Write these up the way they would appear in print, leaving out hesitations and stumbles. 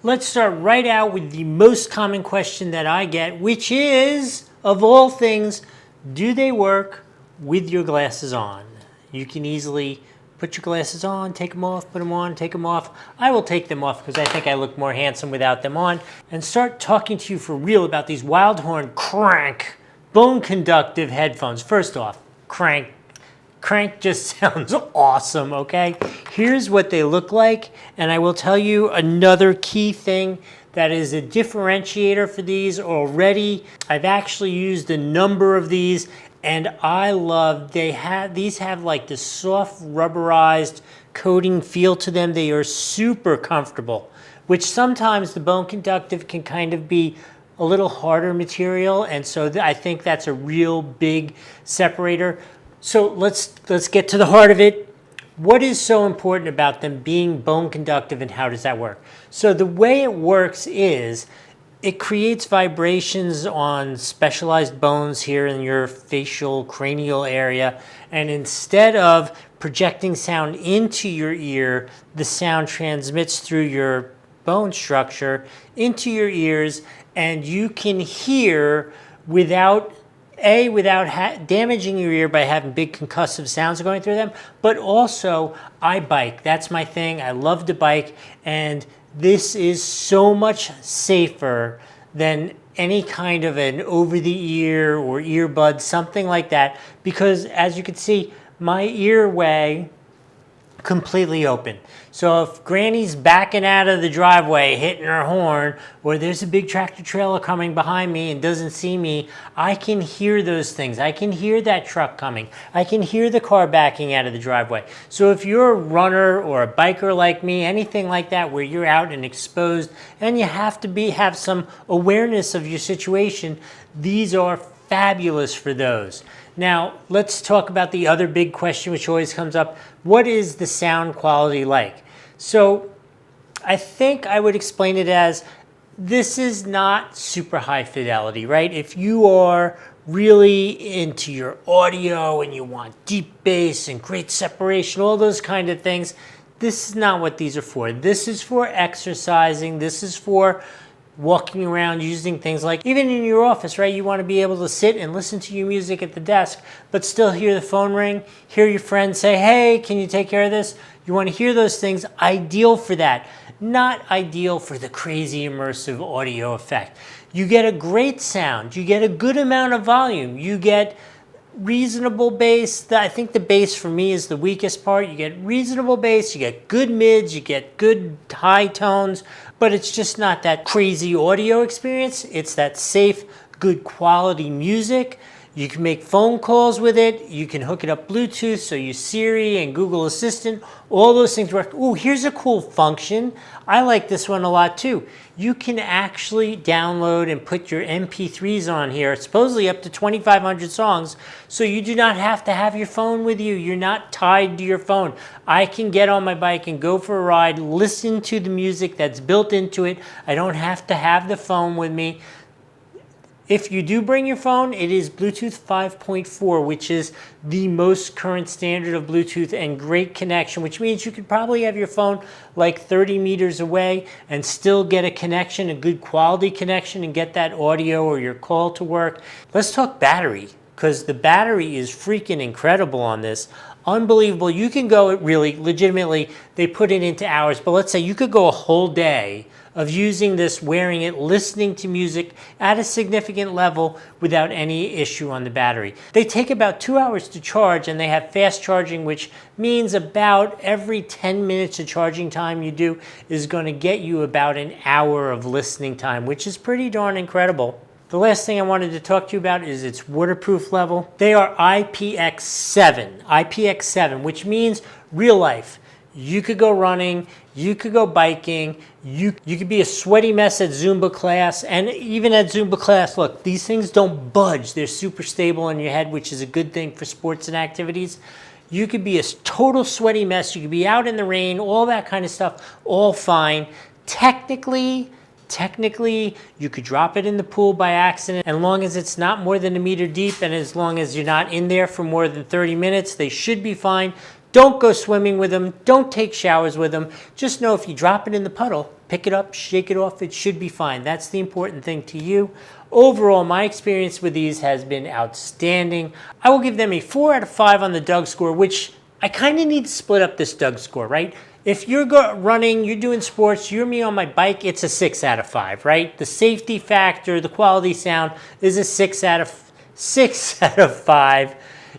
Let's start right out with the most common question that I get, which is, of all things, do they work with your glasses on? You can easily put your glasses on, take them off, put them on, take them off. I will take them off because I think I look more handsome without them on, and start talking to you for real about these Wildhorn Crank bone conductive headphones. First off, Crank just sounds awesome, okay? Here's what they look like, and I will tell you another key thing that is a differentiator for these already. I've actually used a number of these, and I love, these have like this soft rubberized coating feel to them. They are super comfortable, which sometimes the bone conductive can kind of be a little harder material, and so I think that's a real big separator. So let's get to the heart of it. What is so important about them being bone conductive, and how does that work? So the way it works is it creates vibrations on specialized bones here in your facial cranial area, and instead of projecting sound into your ear, the sound transmits through your bone structure into your ears, and you can hear without damaging your ear by having big concussive sounds going through them, but also I bike. That's my thing. I love to bike, and this is so much safer than any kind of an over-the-ear or earbud, something like that, because as you can see, my earway completely open. So if Granny's backing out of the driveway, hitting her horn, or there's a big tractor trailer coming behind me and doesn't see me, I can hear those things. I can hear that truck coming. I can hear the car backing out of the driveway. So if you're a runner or a biker like me, anything like that, where you're out and exposed and you have to have some awareness of your situation, these are fabulous for those. Now, let's talk about the other big question which always comes up. What is the sound quality like? So I think I would explain it as, this is not super high fidelity, right? If you are really into your audio and you want deep bass and great separation, all those kind of things, this is not what these are for. This is for exercising. This is for walking around, using things like, even in your office, right? You want to be able to sit and listen to your music at the desk, but still hear the phone ring, hear your friend say, hey, can you take care of this? You want to hear those things, ideal for that. Not ideal for the crazy immersive audio effect. You get a great sound, you get a good amount of volume, you get reasonable bass. I think the bass for me is the weakest part. You get reasonable bass, you get good mids, you get good high tones, but it's just not that crazy audio experience. It's that safe, good quality music. You can make phone calls with it. You can hook it up Bluetooth, so your Siri and Google Assistant, all those things work. Ooh, here's a cool function. I like this one a lot too. You can actually download and put your MP3s on here, supposedly up to 2,500 songs, so you do not have to have your phone with you. You're not tied to your phone. I can get on my bike and go for a ride, listen to the music that's built into it. I don't have to have the phone with me. If you do bring your phone, it is Bluetooth 5.4, which is the most current standard of Bluetooth, and great connection, which means you could probably have your phone like 30 meters away and still get a connection, a good quality connection, and get that audio or your call to work. Let's talk battery, because the battery is freaking incredible on this. Unbelievable. You can go, really, legitimately, they put it into hours, but let's say you could go a whole day of using this, wearing it, listening to music at a significant level without any issue on the battery. They take about 2 hours to charge, and they have fast charging, which means about every 10 minutes of charging time you do is going to get you about an hour of listening time, which is pretty darn incredible. The last thing I wanted to talk to you about is its waterproof level. They are IPX7, which means real life. You could go running, you could go biking, you could be a sweaty mess at Zumba class, and even at Zumba class, look, these things don't budge. They're super stable in your head, which is a good thing for sports and activities. You could be a total sweaty mess. You could be out in the rain, all that kind of stuff, all fine. Technically, you could drop it in the pool by accident. As long as it's not more than 1 meter deep, and as long as you're not in there for more than 30 minutes, they should be fine. Don't go swimming with them. Don't take showers with them. Just know if you drop it in the puddle, pick it up, shake it off, it should be fine. That's the important thing to you. Overall, my experience with these has been outstanding. I will give them a 4 out of 5 on the Doug score, which I kind of need to split up this Doug score, right? If you're running, you're doing sports, you're me on my bike, it's a 6 out of 5, right? The safety factor, the quality sound is a 6 out of 5.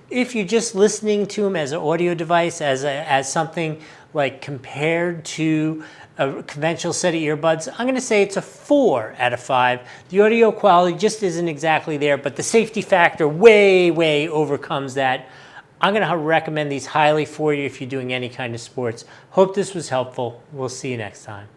If you're just listening to them as an audio device, as something like compared to a conventional set of earbuds, I'm going to say it's a 4 out of 5. The audio quality just isn't exactly there, but the safety factor way overcomes that. I'm going to recommend these highly for you if you're doing any kind of sports. Hope this was helpful. We'll see you next time.